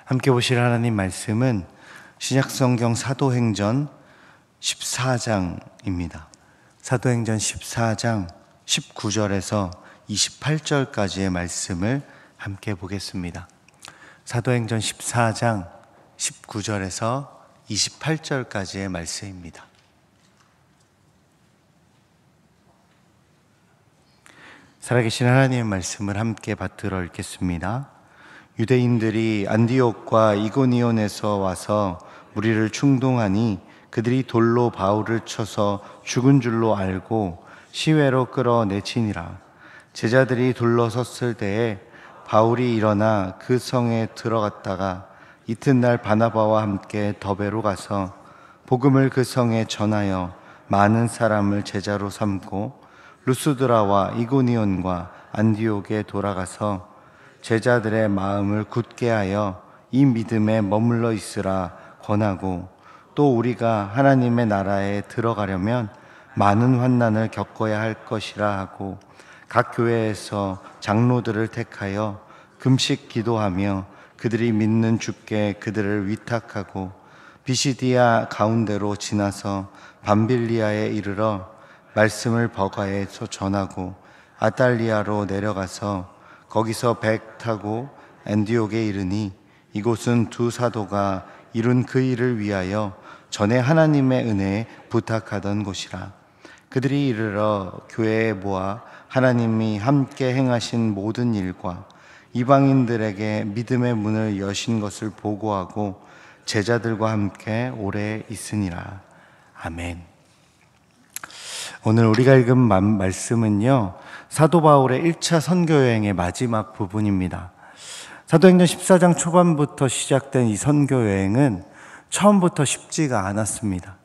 함께 보실 하나님 말씀은 신약성경 사도행전 14장입니다. 사도행전 14장 19절에서 28절까지의 말씀을 함께 보겠습니다. 사도행전 14장 19절에서 28절까지의 말씀입니다. 살아계신 하나님의 말씀을 함께 받들어 읽겠습니다. 유대인들이 안디옥과 이고니온에서 와서 무리를 충동하니 그들이 돌로 바울을 쳐서 죽은 줄로 알고 시외로 끌어내치니라. 제자들이 둘러섰을 때에 바울이 일어나 그 성에 들어갔다가 이튿날 바나바와 함께 더베로 가서 복음을 그 성에 전하여 많은 사람을 제자로 삼고 루스드라와 이고니온과 안디옥에 돌아가서 제자들의 마음을 굳게 하여 이 믿음에 머물러 있으라 권하고, 또 우리가 하나님의 나라에 들어가려면 많은 환난을 겪어야 할 것이라 하고, 각 교회에서 장로들을 택하여 금식 기도하며 그들이 믿는 주께 그들을 위탁하고, 비시디아 가운데로 지나서 밤빌리아에 이르러 말씀을 버가에서 전하고 아달리아로 내려가서 거기서 배 타고 안디옥에 이르니, 이곳은 두 사도가 이룬 그 일을 위하여 전에 하나님의 은혜에 부탁하던 곳이라. 그들이 이르러 교회에 모아 하나님이 함께 행하신 모든 일과 이방인들에게 믿음의 문을 여신 것을 보고하고 제자들과 함께 오래 있으니라. 아멘. 오늘 우리가 읽은 말씀은요, 사도 바울의 1차 선교여행의 마지막 부분입니다. 사도행전 14장 초반부터 시작된 이 선교여행은 처음부터 쉽지가 않았습니다.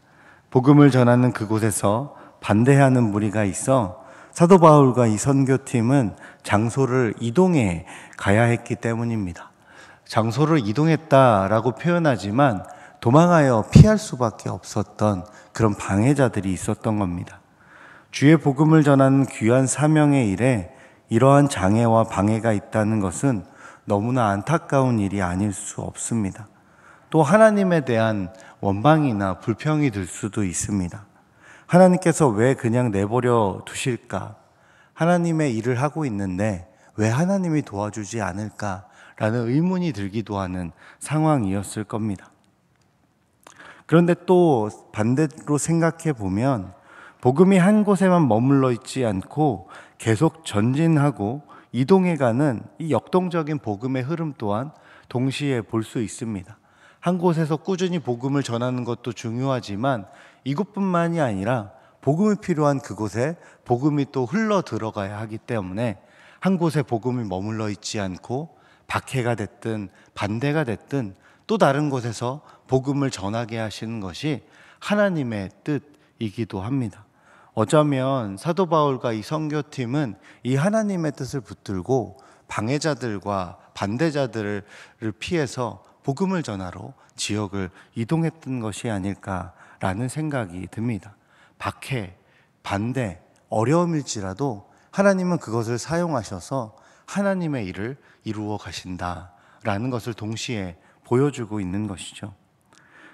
복음을 전하는 그곳에서 반대하는 무리가 있어 사도 바울과 이 선교팀은 장소를 이동해 가야 했기 때문입니다. 장소를 이동했다라고 표현하지만 도망하여 피할 수밖에 없었던 그런 방해자들이 있었던 겁니다. 주의 복음을 전하는 귀한 사명의 일에 이러한 장애와 방해가 있다는 것은 너무나 안타까운 일이 아닐 수 없습니다. 또 하나님에 대한 원망이나 불평이 들 수도 있습니다. 하나님께서 왜 그냥 내버려 두실까? 하나님의 일을 하고 있는데 왜 하나님이 도와주지 않을까라는 의문이 들기도 하는 상황이었을 겁니다. 그런데 또 반대로 생각해 보면 복음이 한 곳에만 머물러 있지 않고 계속 전진하고 이동해가는 이 역동적인 복음의 흐름 또한 동시에 볼 수 있습니다. 한 곳에서 꾸준히 복음을 전하는 것도 중요하지만 이곳뿐만이 아니라 복음이 필요한 그곳에 복음이 또 흘러 들어가야 하기 때문에 한 곳에 복음이 머물러 있지 않고 박해가 됐든 반대가 됐든 또 다른 곳에서 복음을 전하게 하시는 것이 하나님의 뜻이기도 합니다. 어쩌면 사도 바울과 이 선교팀은 이 하나님의 뜻을 붙들고 방해자들과 반대자들을 피해서 복음을 전하러 지역을 이동했던 것이 아닐까라는 생각이 듭니다. 박해, 반대, 어려움일지라도 하나님은 그것을 사용하셔서 하나님의 일을 이루어 가신다라는 것을 동시에 보여주고 있는 것이죠.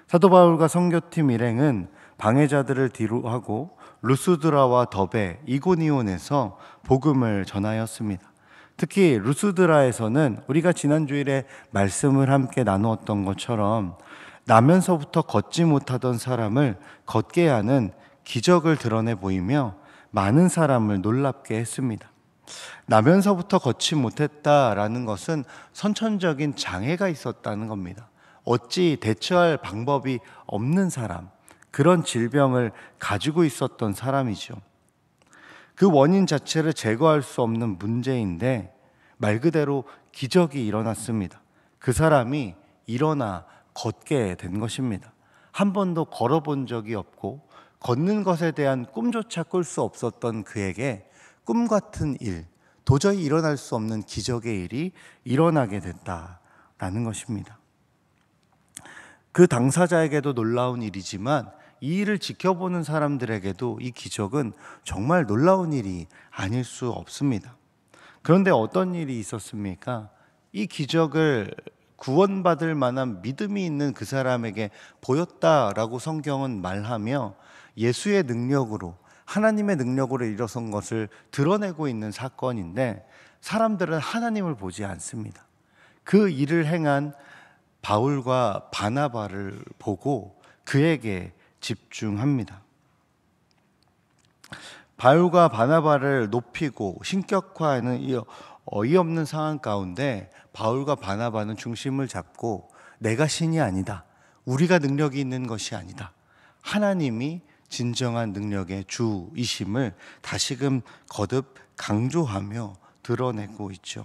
사도 바울과 선교팀 일행은 방해자들을 뒤로하고 루스드라와 더베, 이고니온에서 복음을 전하였습니다. 특히 루스드라에서는 우리가 지난 주일에 말씀을 함께 나누었던 것처럼 나면서부터 걷지 못하던 사람을 걷게 하는 기적을 드러내 보이며 많은 사람을 놀랍게 했습니다. 나면서부터 걷지 못했다라는 것은 선천적인 장애가 있었다는 겁니다. 어찌 대처할 방법이 없는 사람, 그런 질병을 가지고 있었던 사람이죠. 그 원인 자체를 제거할 수 없는 문제인데 말 그대로 기적이 일어났습니다. 그 사람이 일어나 걷게 된 것입니다. 한 번도 걸어본 적이 없고 걷는 것에 대한 꿈조차 꿀 수 없었던 그에게 꿈 같은 일, 도저히 일어날 수 없는 기적의 일이 일어나게 됐다라는 것입니다. 그 당사자에게도 놀라운 일이지만 이 일을 지켜보는 사람들에게도 이 기적은 정말 놀라운 일이 아닐 수 없습니다. 그런데 어떤 일이 있었습니까? 이 기적을 구원받을 만한 믿음이 있는 그 사람에게 보였다라고 성경은 말하며 예수의 능력으로, 하나님의 능력으로 일어선 것을 드러내고 있는 사건인데, 사람들은 하나님을 보지 않습니다. 그 일을 행한 바울과 바나바를 보고 그에게 집중합니다. 바울과 바나바를 높이고 신격화하는 이 어이없는 상황 가운데 바울과 바나바는 중심을 잡고 내가 신이 아니다, 우리가 능력이 있는 것이 아니다, 하나님이 진정한 능력의 주이심을 다시금 거듭 강조하며 드러내고 있죠.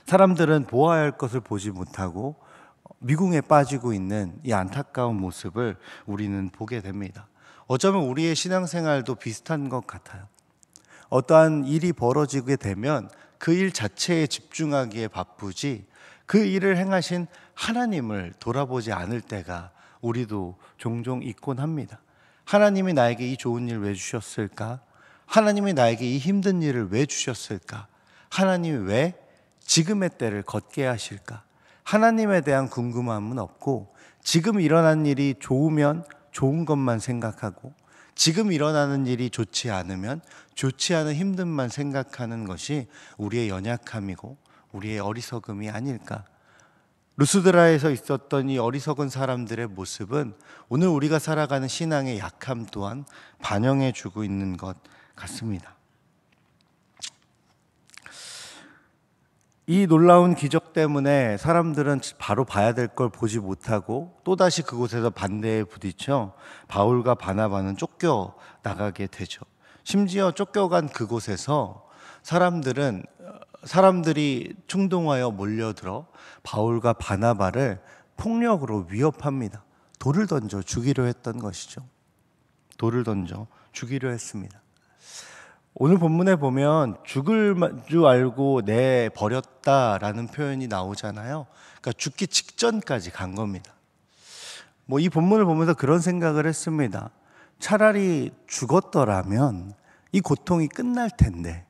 사람들은 보아야 할 것을 보지 못하고 미궁에 빠지고 있는 이 안타까운 모습을 우리는 보게 됩니다. 어쩌면 우리의 신앙생활도 비슷한 것 같아요. 어떠한 일이 벌어지게 되면 그 일 자체에 집중하기에 바쁘지 그 일을 행하신 하나님을 돌아보지 않을 때가 우리도 종종 있곤 합니다. 하나님이 나에게 이 좋은 일 왜 주셨을까? 하나님이 나에게 이 힘든 일을 왜 주셨을까? 하나님이 왜 지금의 때를 걷게 하실까? 하나님에 대한 궁금함은 없고 지금 일어난 일이 좋으면 좋은 것만 생각하고 지금 일어나는 일이 좋지 않으면 좋지 않은 힘듦만 생각하는 것이 우리의 연약함이고 우리의 어리석음이 아닐까. 루스드라에서 있었던 이 어리석은 사람들의 모습은 오늘 우리가 살아가는 신앙의 약함 또한 반영해 주고 있는 것 같습니다. 이 놀라운 기적 때문에 사람들은 바로 봐야 될 걸 보지 못하고 또다시 그곳에서 반대에 부딪혀 바울과 바나바는 쫓겨 나가게 되죠. 심지어 쫓겨간 그곳에서 사람들이 충동하여 몰려들어 바울과 바나바를 폭력으로 위협합니다. 돌을 던져 죽이려 했던 것이죠. 돌을 던져 죽이려 했습니다. 오늘 본문에 보면 죽을 줄 알고 내버렸다라는 표현이 나오잖아요. 그러니까 죽기 직전까지 간 겁니다. 이 본문을 보면서 그런 생각을 했습니다. 차라리 죽었더라면 이 고통이 끝날 텐데,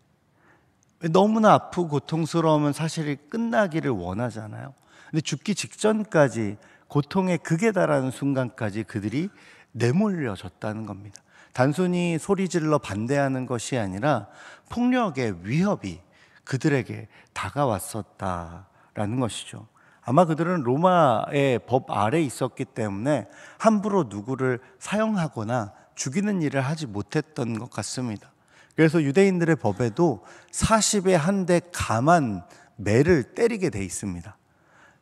너무나 아프고 고통스러우면 사실 끝나기를 원하잖아요. 근데 죽기 직전까지 고통의 극에 달하는 순간까지 그들이 내몰려졌다는 겁니다. 단순히 소리질러 반대하는 것이 아니라 폭력의 위협이 그들에게 다가왔었다라는 것이죠. 아마 그들은 로마의 법 아래 있었기 때문에 함부로 누구를 사형하거나 죽이는 일을 하지 못했던 것 같습니다. 그래서 유대인들의 법에도 40에 한 대 감한 매를 때리게 돼 있습니다.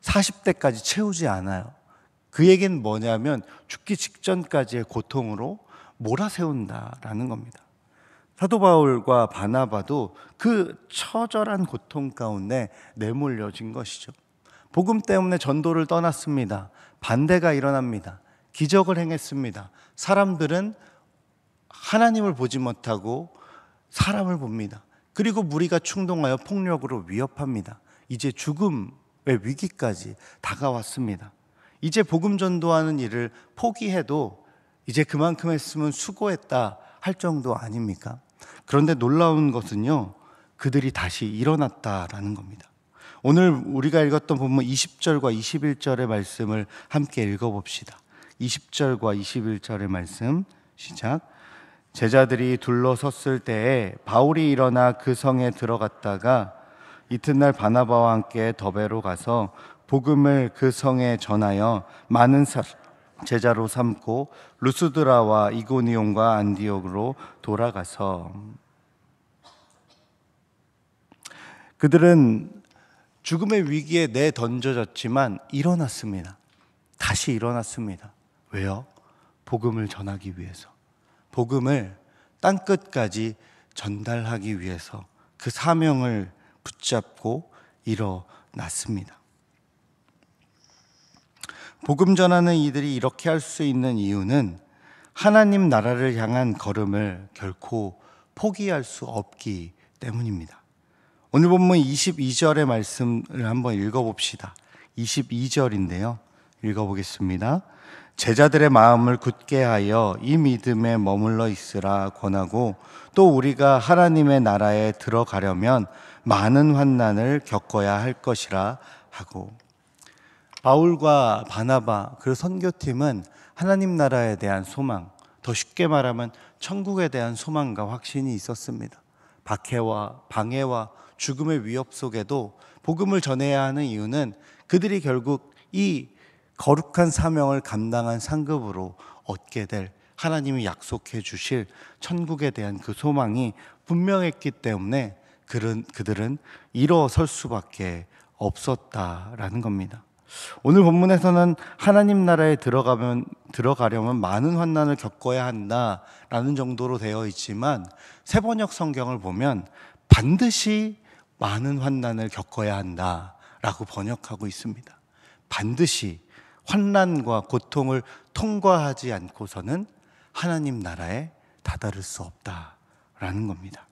40대까지 채우지 않아요. 그 얘기는 뭐냐면 죽기 직전까지의 고통으로 몰아세운다라는 겁니다. 사도 바울과 바나바도 그 처절한 고통 가운데 내몰려진 것이죠. 복음 때문에 전도를 떠났습니다. 반대가 일어납니다. 기적을 행했습니다. 사람들은 하나님을 보지 못하고 사람을 봅니다. 그리고 무리가 충동하여 폭력으로 위협합니다. 이제 죽음의 위기까지 다가왔습니다. 이제 복음 전도하는 일을 포기해도 이제 그만큼 했으면 수고했다 할 정도 아닙니까? 그런데 놀라운 것은요, 그들이 다시 일어났다라는 겁니다. 오늘 우리가 읽었던 본문 20절과 21절의 말씀을 함께 읽어봅시다. 20절과 21절의 말씀 시작. 제자들이 둘러섰을 때에 바울이 일어나 그 성에 들어갔다가 이튿날 바나바와 함께 더베로 가서 복음을 그 성에 전하여 많은 제자로 삼고 루스드라와 이고니온과 안디옥으로 돌아가서, 그들은 죽음의 위기에 내던져졌지만 일어났습니다. 다시 일어났습니다. 왜요? 복음을 전하기 위해서, 복음을 땅끝까지 전달하기 위해서 그 사명을 붙잡고 일어났습니다. 복음 전하는 이들이 이렇게 할 수 있는 이유는 하나님 나라를 향한 걸음을 결코 포기할 수 없기 때문입니다. 오늘 본문 22절의 말씀을 한번 읽어봅시다. 22절인데요. 읽어보겠습니다. 제자들의 마음을 굳게 하여 이 믿음에 머물러 있으라 권하고 또 우리가 하나님의 나라에 들어가려면 많은 환난을 겪어야 할 것이라 하고, 바울과 바나바 그 선교팀은 하나님 나라에 대한 소망, 더 쉽게 말하면 천국에 대한 소망과 확신이 있었습니다. 박해와 방해와 죽음의 위협 속에도 복음을 전해야 하는 이유는 그들이 결국 이 거룩한 사명을 감당한 상급으로 얻게 될 하나님이 약속해 주실 천국에 대한 그 소망이 분명했기 때문에 그들은 일어설 수밖에 없었다라는 겁니다. 오늘 본문에서는 하나님 나라에 들어가려면 많은 환난을 겪어야 한다라는 정도로 되어 있지만 새번역 성경을 보면 반드시 많은 환난을 겪어야 한다라고 번역하고 있습니다. 반드시 환난과 고통을 통과하지 않고서는 하나님 나라에 다다를 수 없다라는 겁니다.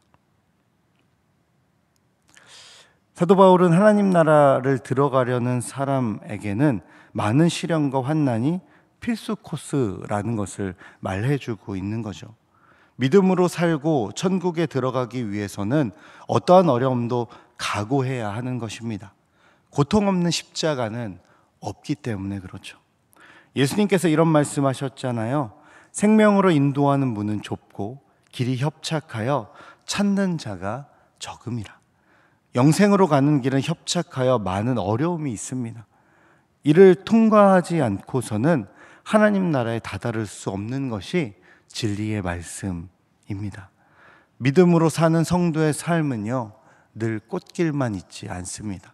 사도 바울은 하나님 나라를 들어가려는 사람에게는 많은 시련과 환난이 필수 코스라는 것을 말해주고 있는 거죠. 믿음으로 살고 천국에 들어가기 위해서는 어떠한 어려움도 각오해야 하는 것입니다. 고통 없는 십자가는 없기 때문에 그렇죠. 예수님께서 이런 말씀하셨잖아요. 생명으로 인도하는 문은 좁고 길이 협착하여 찾는 자가 적음이라. 영생으로 가는 길은 협착하여 많은 어려움이 있습니다. 이를 통과하지 않고서는 하나님 나라에 다다를 수 없는 것이 진리의 말씀입니다. 믿음으로 사는 성도의 삶은요, 늘 꽃길만 있지 않습니다.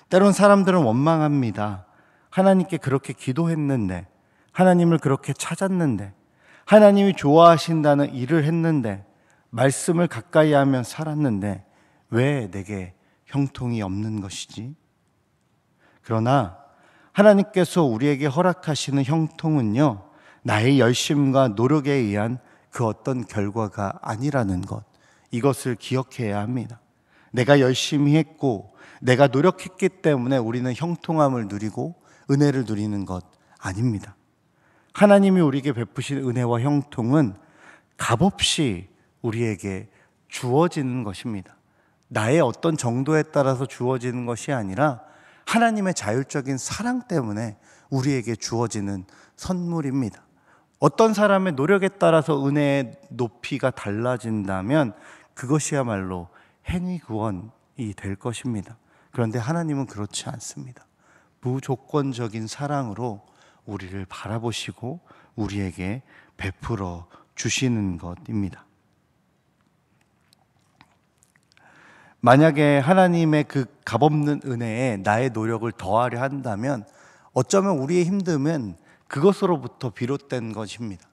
때론 사람들은 원망합니다. 하나님께 그렇게 기도했는데, 하나님을 그렇게 찾았는데, 하나님이 좋아하신다는 일을 했는데, 말씀을 가까이 하며 살았는데 왜 내게 형통이 없는 것이지? 그러나 하나님께서 우리에게 허락하시는 형통은요, 나의 열심과 노력에 의한 그 어떤 결과가 아니라는 것, 이것을 기억해야 합니다. 내가 열심히 했고 내가 노력했기 때문에 우리는 형통함을 누리고 은혜를 누리는 것 아닙니다. 하나님이 우리에게 베푸신 은혜와 형통은 값없이 우리에게 주어지는 것입니다. 나의 어떤 정도에 따라서 주어지는 것이 아니라 하나님의 자율적인 사랑 때문에 우리에게 주어지는 선물입니다. 어떤 사람의 노력에 따라서 은혜의 높이가 달라진다면 그것이야말로 행위 구원이 될 것입니다. 그런데 하나님은 그렇지 않습니다. 무조건적인 사랑으로 우리를 바라보시고 우리에게 베풀어 주시는 것입니다. 만약에 하나님의 그 값없는 은혜에 나의 노력을 더하려 한다면 어쩌면 우리의 힘듦은 그것으로부터 비롯된 것입니다.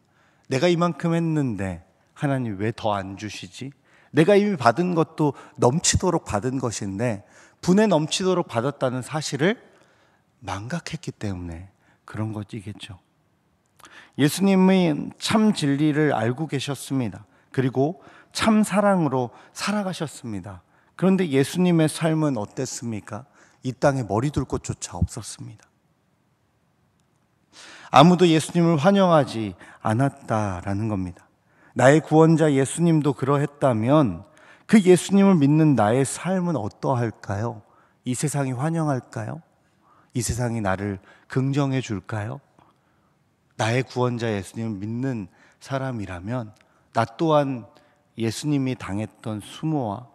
내가 이만큼 했는데 하나님 왜 더 안 주시지? 내가 이미 받은 것도 넘치도록 받은 것인데 분에 넘치도록 받았다는 사실을 망각했기 때문에 그런 것이겠죠. 예수님은 참 진리를 알고 계셨습니다. 그리고 참 사랑으로 살아가셨습니다. 그런데 예수님의 삶은 어땠습니까? 이 땅에 머리 둘 곳조차 없었습니다. 아무도 예수님을 환영하지 않았다라는 겁니다. 나의 구원자 예수님도 그러했다면 그 예수님을 믿는 나의 삶은 어떠할까요? 이 세상이 환영할까요? 이 세상이 나를 긍정해 줄까요? 나의 구원자 예수님을 믿는 사람이라면 나 또한 예수님이 당했던 수모와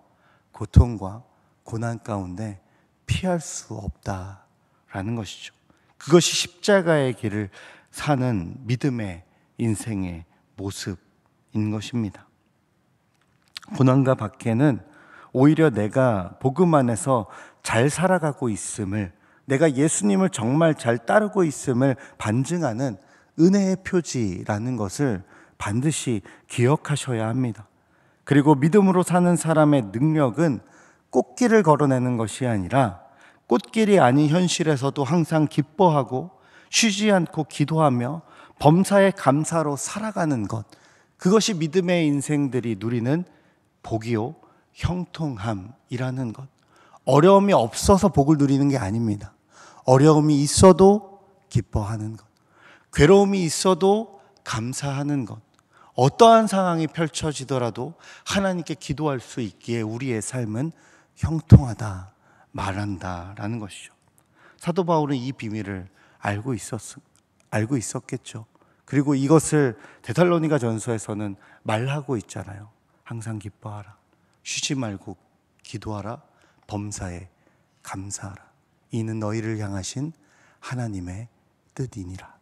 고통과 고난 가운데 피할 수 없다라는 것이죠. 그것이 십자가의 길을 사는 믿음의 인생의 모습인 것입니다. 고난과 박해는 오히려 내가 복음 안에서 잘 살아가고 있음을, 내가 예수님을 정말 잘 따르고 있음을 반증하는 은혜의 표지라는 것을 반드시 기억하셔야 합니다. 그리고 믿음으로 사는 사람의 능력은 꽃길을 걸어내는 것이 아니라 꽃길이 아닌 현실에서도 항상 기뻐하고 쉬지 않고 기도하며 범사에 감사로 살아가는 것, 그것이 믿음의 인생들이 누리는 복이요 형통함이라는 것. 어려움이 없어서 복을 누리는 게 아닙니다. 어려움이 있어도 기뻐하는 것, 괴로움이 있어도 감사하는 것, 어떠한 상황이 펼쳐지더라도 하나님께 기도할 수 있기에 우리의 삶은 형통하다 말한다라는 것이죠. 사도 바울은 이 비밀을 알고 있었겠죠. 그리고 이것을 데살로니가 전서에서는 말하고 있잖아요. 항상 기뻐하라. 쉬지 말고 기도하라. 범사에 감사하라. 이는 너희를 향하신 하나님의 뜻이니라.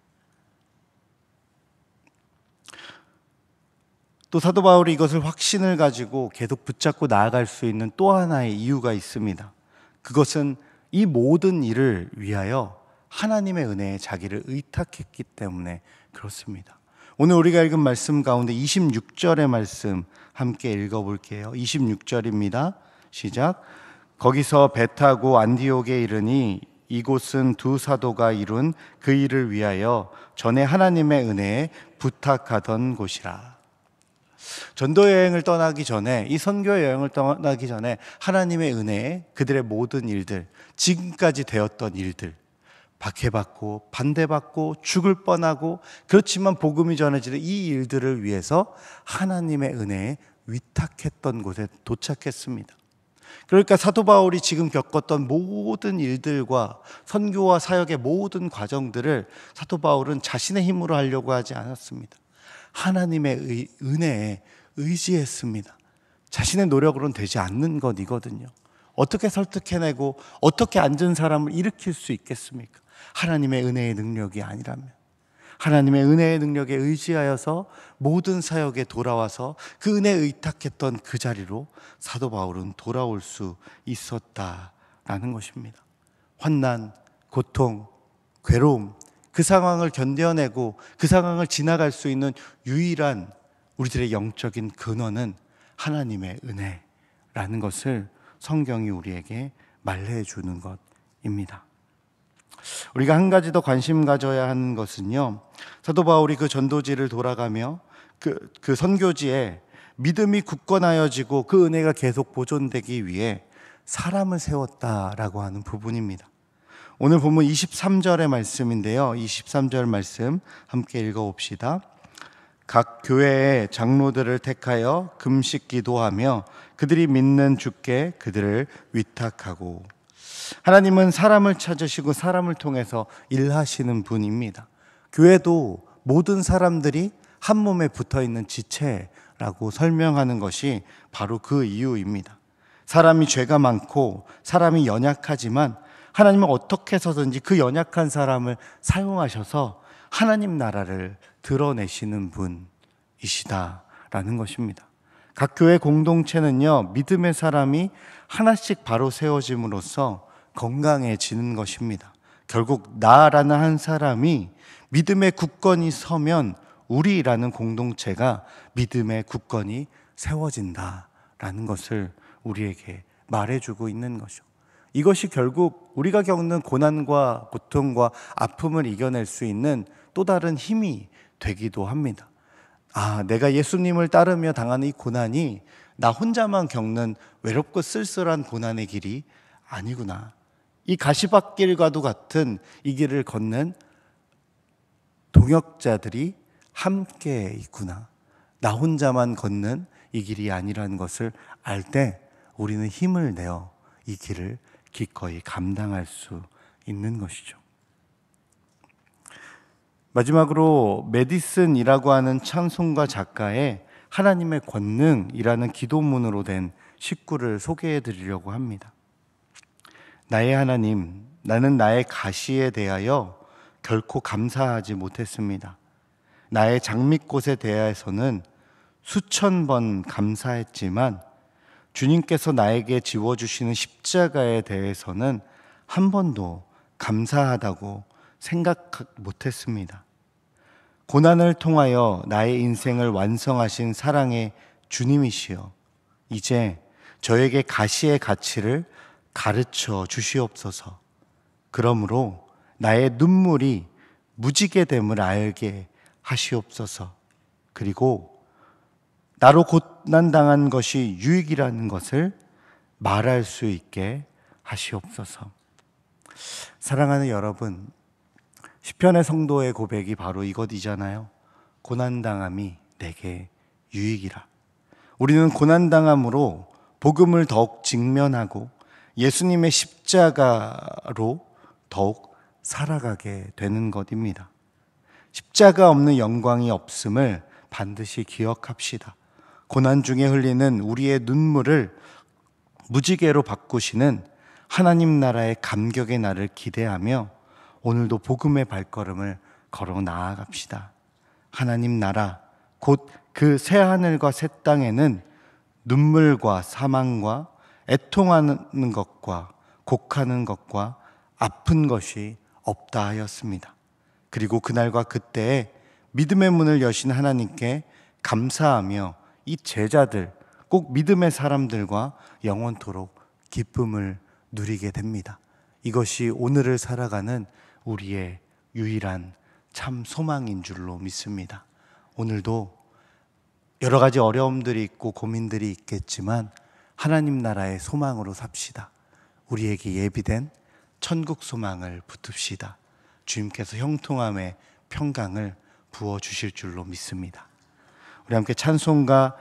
또 사도 바울이 이것을 확신을 가지고 계속 붙잡고 나아갈 수 있는 또 하나의 이유가 있습니다. 그것은 이 모든 일을 위하여 하나님의 은혜에 자기를 의탁했기 때문에 그렇습니다. 오늘 우리가 읽은 말씀 가운데 26절의 말씀 함께 읽어볼게요. 26절입니다. 시작. 거기서 배 타고 안디옥에 이르니 이곳은 두 사도가 이룬 그 일을 위하여 전에 하나님의 은혜에 부탁하던 곳이라. 전도 여행을 떠나기 전에, 이 선교 여행을 떠나기 전에 하나님의 은혜에 그들의 모든 일들, 지금까지 되었던 일들, 박해받고 반대받고 죽을 뻔하고 그렇지만 복음이 전해지는 이 일들을 위해서 하나님의 은혜에 위탁했던 곳에 도착했습니다. 그러니까 사도 바울이 지금 겪었던 모든 일들과 선교와 사역의 모든 과정들을 사도 바울은 자신의 힘으로 하려고 하지 않았습니다. 하나님의 은혜에 의지했습니다. 자신의 노력으로는 되지 않는 것이거든요. 어떻게 설득해내고 어떻게 앉은 사람을 일으킬 수 있겠습니까? 하나님의 은혜의 능력이 아니라면. 하나님의 은혜의 능력에 의지하여서 모든 사역에 돌아와서 그 은혜에 의탁했던 그 자리로 사도 바울은 돌아올 수 있었다라는 것입니다. 환난, 고통, 괴로움, 그 상황을 견뎌내고 그 상황을 지나갈 수 있는 유일한 우리들의 영적인 근원은 하나님의 은혜라는 것을 성경이 우리에게 말해주는 것입니다. 우리가 한 가지 더 관심 가져야 하는 것은요, 사도 바울이 그 전도지를 돌아가며 그 선교지에 믿음이 굳건하여지고 그 은혜가 계속 보존되기 위해 사람을 세웠다라고 하는 부분입니다. 오늘 본문 23절의 말씀인데요, 23절 말씀 함께 읽어봅시다. 각 교회의 장로들을 택하여 금식 기도하며 그들이 믿는 주께 그들을 위탁하고. 하나님은 사람을 찾으시고 사람을 통해서 일하시는 분입니다. 교회도 모든 사람들이 한 몸에 붙어있는 지체라고 설명하는 것이 바로 그 이유입니다. 사람이 죄가 많고 사람이 연약하지만 하나님은 어떻게 해서든지 그 연약한 사람을 사용하셔서 하나님 나라를 드러내시는 분이시다라는 것입니다. 각 교회 공동체는요, 믿음의 사람이 하나씩 바로 세워짐으로써 건강해지는 것입니다. 결국 나라는 한 사람이 믿음의 굳건히 서면 우리라는 공동체가 믿음의 굳건히 세워진다라는 것을 우리에게 말해주고 있는 것이죠. 이것이 결국 우리가 겪는 고난과 고통과 아픔을 이겨낼 수 있는 또 다른 힘이 되기도 합니다. 내가 예수님을 따르며 당하는 이 고난이 나 혼자만 겪는 외롭고 쓸쓸한 고난의 길이 아니구나. 이 가시밭길과도 같은 이 길을 걷는 동역자들이 함께 있구나. 나 혼자만 걷는 이 길이 아니라는 것을 알 때 우리는 힘을 내어 이 길을 기꺼이 감당할 수 있는 것이죠. 마지막으로 메디슨이라고 하는 찬송가 작가의 하나님의 권능이라는 기도문으로 된 식구를 소개해 드리려고 합니다. 나의 하나님, 나는 나의 가시에 대하여 결코 감사하지 못했습니다. 나의 장밋꽃에 대해서는 수천 번 감사했지만 주님께서 나에게 지워주시는 십자가에 대해서는 한 번도 감사하다고 생각 못했습니다. 고난을 통하여 나의 인생을 완성하신 사랑의 주님이시여, 이제 저에게 가시의 가치를 가르쳐 주시옵소서. 그러므로 나의 눈물이 무지개 됨을 알게 하시옵소서. 그리고 나로 고난당한 것이 유익이라는 것을 말할 수 있게 하시옵소서. 사랑하는 여러분, 시편의 성도의 고백이 바로 이것이잖아요. 고난당함이 내게 유익이라. 우리는 고난당함으로 복음을 더욱 직면하고 예수님의 십자가로 더욱 살아가게 되는 것입니다. 십자가 없는 영광이 없음을 반드시 기억합시다. 고난 중에 흘리는 우리의 눈물을 무지개로 바꾸시는 하나님 나라의 감격의 날을 기대하며 오늘도 복음의 발걸음을 걸어 나아갑시다. 하나님 나라, 곧 그 새 하늘과 새 땅에는 눈물과 사망과 애통하는 것과 곡하는 것과 아픈 것이 없다 하였습니다. 그리고 그날과 그때에 믿음의 문을 여신 하나님께 감사하며 이 제자들, 꼭 믿음의 사람들과 영원토록 기쁨을 누리게 됩니다. 이것이 오늘을 살아가는 우리의 유일한 참 소망인 줄로 믿습니다. 오늘도 여러 가지 어려움들이 있고 고민들이 있겠지만 하나님 나라의 소망으로 삽시다. 우리에게 예비된 천국 소망을 붙듭시다. 주님께서 형통함의 평강을 부어주실 줄로 믿습니다. 우리 함께 찬송가